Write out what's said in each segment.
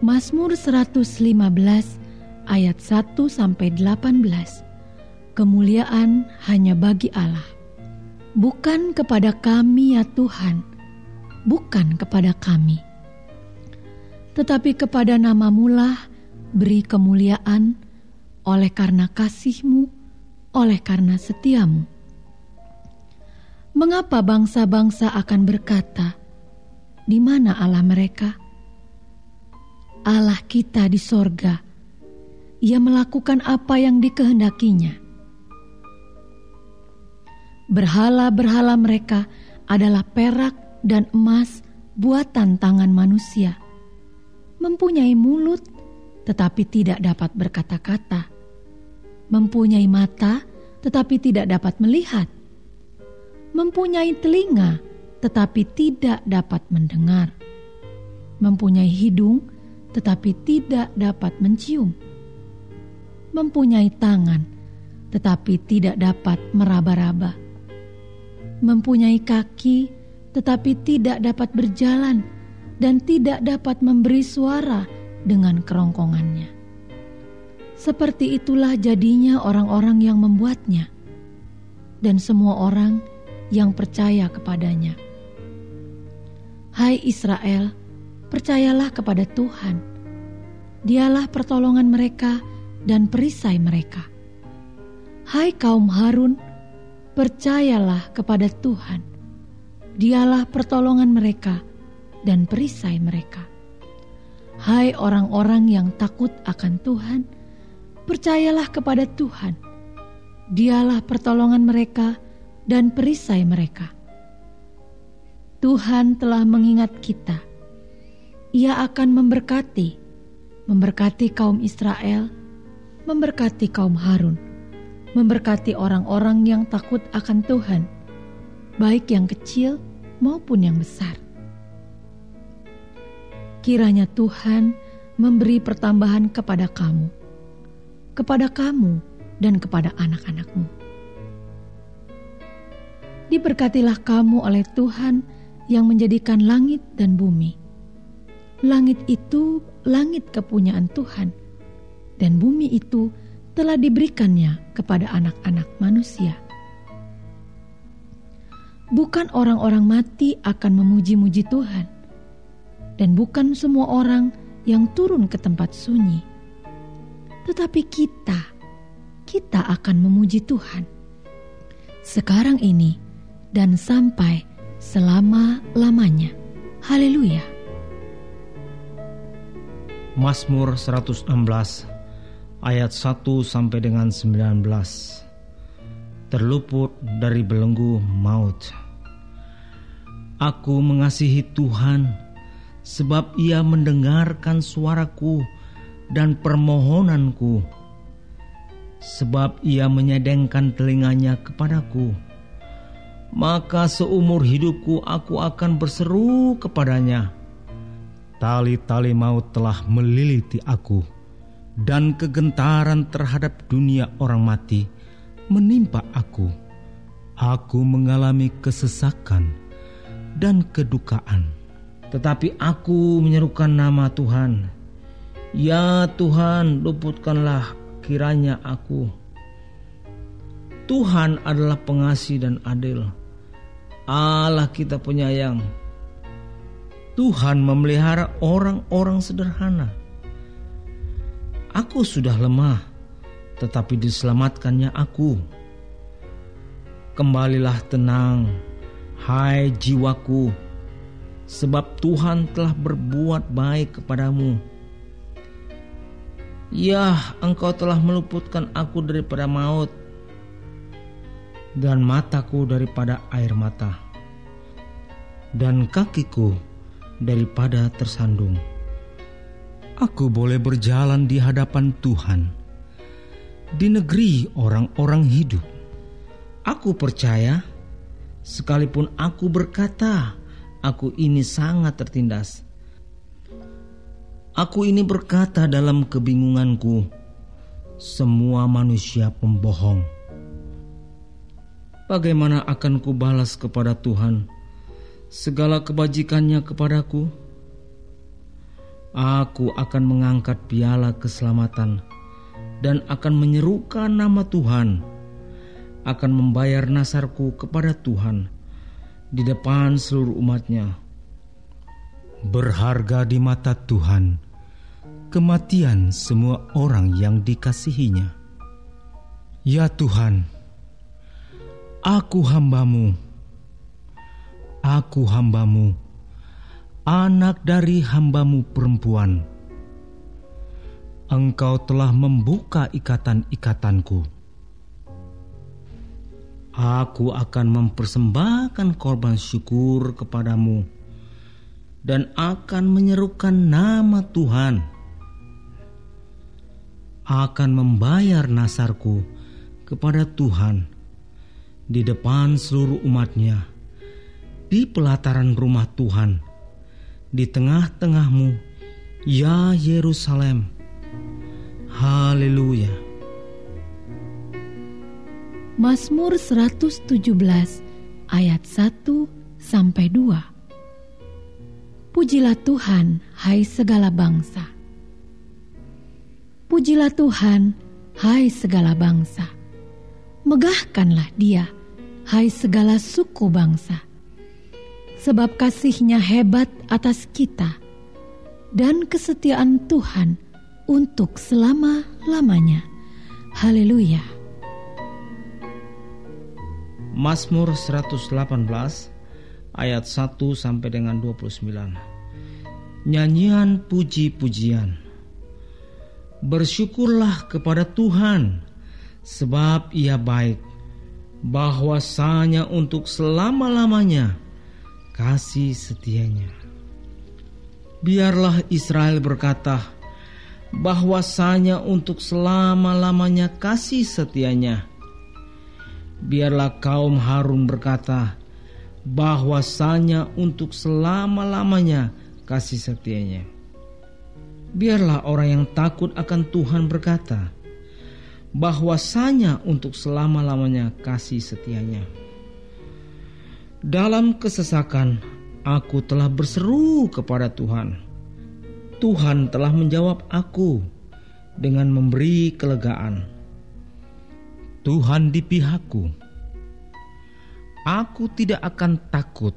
Mazmur 115 ayat 1-18. Kemuliaan hanya bagi Allah. Bukan kepada kami ya Tuhan, bukan kepada kami, tetapi kepada nama-Mu-lah beri kemuliaan, oleh karena kasih-Mu, oleh karena setia-Mu. Mengapa bangsa-bangsa akan berkata, di mana Allah mereka? Allah kita di sorga, Ia melakukan apa yang dikehendakinya. Berhala-berhala mereka adalah perak dan emas buatan tangan manusia, mempunyai mulut tetapi tidak dapat berkata-kata, mempunyai mata tetapi tidak dapat melihat, mempunyai telinga tetapi tidak dapat mendengar, mempunyai hidung tetapi tidak dapat mencium, mempunyai tangan tetapi tidak dapat meraba-raba, mempunyai kaki tetapi tidak dapat berjalan dan tidak dapat memberi suara dengan kerongkongannya. Seperti itulah jadinya orang-orang yang membuatnya dan semua orang yang percaya kepadanya. Hai Israel, percayalah kepada Tuhan. Dialah pertolongan mereka dan perisai mereka. Hai kaum Harun, percayalah kepada Tuhan. Dialah pertolongan mereka dan perisai mereka. Hai orang-orang yang takut akan Tuhan, percayalah kepada Tuhan. Dialah pertolongan mereka dan perisai mereka. Tuhan telah mengingat kita. Ia akan memberkati kaum Israel, memberkati kaum Harun, memberkati orang-orang yang takut akan Tuhan, baik yang kecil maupun yang besar. Kiranya Tuhan memberi pertambahan kepada kamu dan kepada anak-anakmu. Diberkatilah kamu oleh Tuhan yang menjadikan langit dan bumi. Langit itu langit kepunyaan Tuhan, dan bumi itu telah diberikannya kepada anak-anak manusia. Bukan orang-orang mati akan memuji-muji Tuhan, dan bukan semua orang yang turun ke tempat sunyi. Tetapi kita akan memuji Tuhan sekarang ini dan sampai selama-lamanya. Haleluya. Mazmur 116 ayat 1 sampai dengan 19. Terluput dari belenggu maut. Aku mengasihi Tuhan, sebab Ia mendengarkan suaraku dan permohonanku, sebab Ia menyedengkan telinganya kepadaku. Maka seumur hidupku aku akan berseru kepadanya. Tali-tali maut telah meliliti aku, dan kegentaran terhadap dunia orang mati menimpa aku. Aku mengalami kesesakan dan kedukaan. Tetapi aku menyerukan nama Tuhan. Ya Tuhan, luputkanlah kiranya aku. Tuhan adalah pengasih dan adil. Allah kita penyayang. Tuhan memelihara orang-orang sederhana. Aku sudah lemah, tetapi diselamatkannya aku. Kembalilah tenang, hai jiwaku, sebab Tuhan telah berbuat baik kepadamu. Ya, Engkau telah meluputkan aku daripada maut, dan mataku daripada air mata, dan kakiku daripada tersandung. Aku boleh berjalan di hadapan Tuhan, di negeri orang-orang hidup. Aku percaya, sekalipun aku berkata, aku ini sangat tertindas. Aku ini berkata dalam kebingunganku, semua manusia pembohong. Bagaimana akan kubalas kepada Tuhan segala kebajikannya kepadaku? Aku akan mengangkat piala keselamatan dan akan menyerukan nama Tuhan, akan membayar nasarku kepada Tuhan di depan seluruh umat-Nya. Berharga di mata Tuhan kematian semua orang yang dikasihi-Nya. Ya Tuhan, aku hamba-Mu, anak dari hamba-Mu perempuan. Engkau telah membuka ikatan-ikatanku. Aku akan mempersembahkan korban syukur kepadamu dan akan menyerukan nama Tuhan. Akan membayar nasarku kepada Tuhan di depan seluruh umat-Nya, di pelataran rumah Tuhan, di tengah-tengahmu, ya Yerusalem. Haleluya. Mazmur 117 ayat 1-2. Pujilah Tuhan, hai segala bangsa. Pujilah Tuhan, hai segala bangsa. Megahkanlah Dia, hai segala suku bangsa. Sebab kasih-Nya hebat atas kita, dan kesetiaan Tuhan untuk selama-lamanya. Haleluya. Mazmur 118 ayat 1 sampai dengan 29. Nyanyian puji-pujian. Bersyukurlah kepada Tuhan, sebab Ia baik, bahwasanya untuk selama-lamanya kasih setia-Nya. Biarlah Israel berkata, bahwasanya untuk selama-lamanya kasih setia-Nya. Biarlah kaum Harun berkata, bahwasanya untuk selama-lamanya kasih setia-Nya. Biarlah orang yang takut akan Tuhan berkata, bahwasanya untuk selama-lamanya kasih setia-Nya. Dalam kesesakan aku telah berseru kepada Tuhan. Tuhan telah menjawab aku dengan memberi kelegaan. Tuhan di pihakku. Aku tidak akan takut.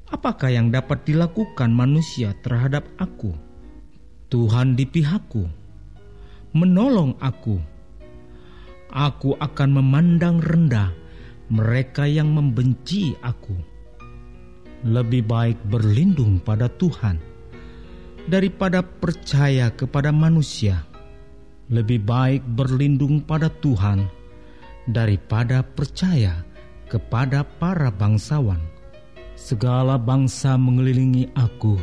Apakah yang dapat dilakukan manusia terhadap aku? Tuhan di pihakku, menolong aku. Aku akan memandang rendah mereka yang membenci aku. Lebih baik berlindung pada Tuhan daripada percaya kepada manusia. Lebih baik berlindung pada Tuhan daripada percaya kepada para bangsawan. Segala bangsa mengelilingi aku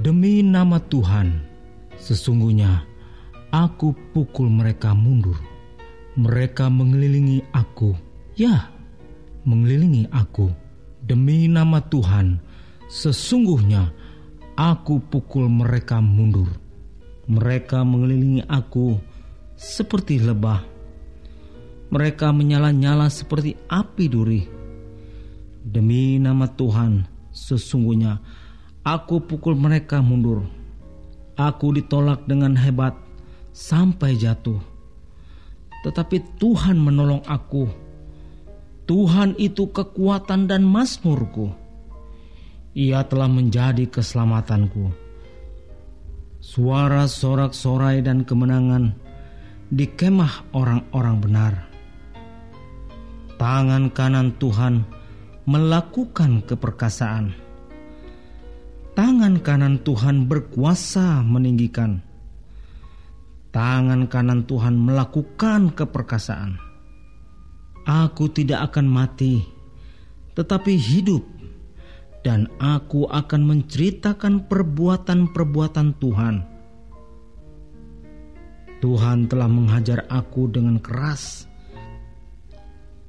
demi nama Tuhan. Sesungguhnya aku pukul mereka mundur. Mereka mengelilingi aku, ya, mengelilingi aku demi nama Tuhan. Sesungguhnya aku pukul mereka mundur. Mereka mengelilingi aku seperti lebah. Mereka menyala-nyala seperti api duri. Demi nama Tuhan, sesungguhnya aku pukul mereka mundur. Aku ditolak dengan hebat sampai jatuh. Tetapi Tuhan menolong aku. Tuhan itu kekuatan dan mazmurku. Ia telah menjadi keselamatanku. Suara sorak-sorai dan kemenangan di kemah orang-orang benar. Tangan kanan Tuhan melakukan keperkasaan. Tangan kanan Tuhan berkuasa meninggikan. Tangan kanan Tuhan melakukan keperkasaan. Aku tidak akan mati, tetapi hidup, dan aku akan menceritakan perbuatan-perbuatan Tuhan. Tuhan telah menghajar aku dengan keras,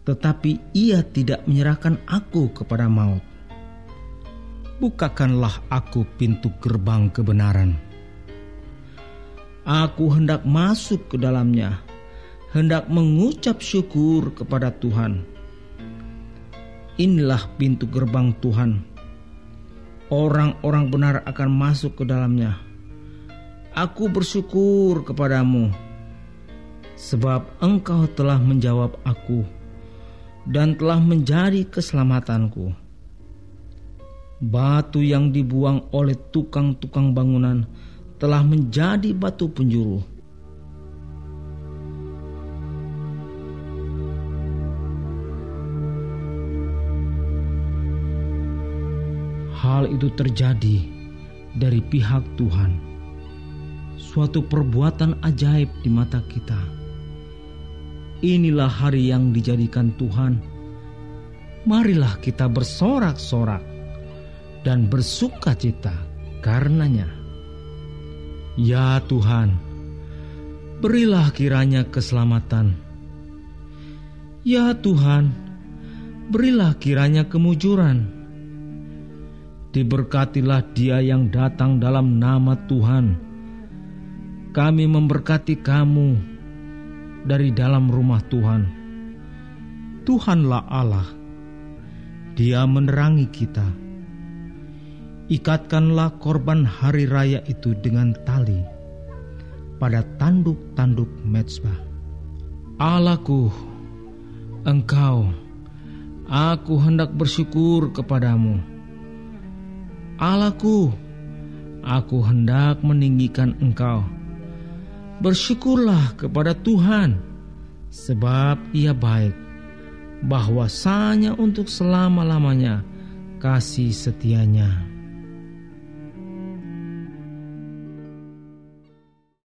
tetapi Ia tidak menyerahkan aku kepada maut. Bukakanlah aku pintu gerbang kebenaran. Aku hendak masuk ke dalamnya, hendak mengucap syukur kepada Tuhan. Inilah pintu gerbang Tuhan. orang-orang benar akan masuk ke dalamnya. Aku bersyukur kepadamu, sebab Engkau telah menjawab aku dan telah menjadi keselamatanku. Batu yang dibuang oleh tukang-tukang bangunan telah menjadi batu penjuru. Hal itu terjadi dari pihak Tuhan, suatu perbuatan ajaib di mata kita. Inilah hari yang dijadikan Tuhan. Marilah kita bersorak-sorak dan bersukacita karenanya. Ya Tuhan, berilah kiranya keselamatan. Ya Tuhan, berilah kiranya kemujuran. Diberkatilah dia yang datang dalam nama Tuhan. Kami memberkati kamu dari dalam rumah Tuhan. Tuhanlah Allah, Dia menerangi kita. Ikatkanlah korban hari raya itu dengan tali pada tanduk-tanduk mezbah. Allahku, Engkau, aku hendak bersyukur kepadamu. Allahku, aku hendak meninggikan Engkau. Bersyukurlah kepada Tuhan, sebab Ia baik, bahwasanya untuk selama-lamanya kasih setianya.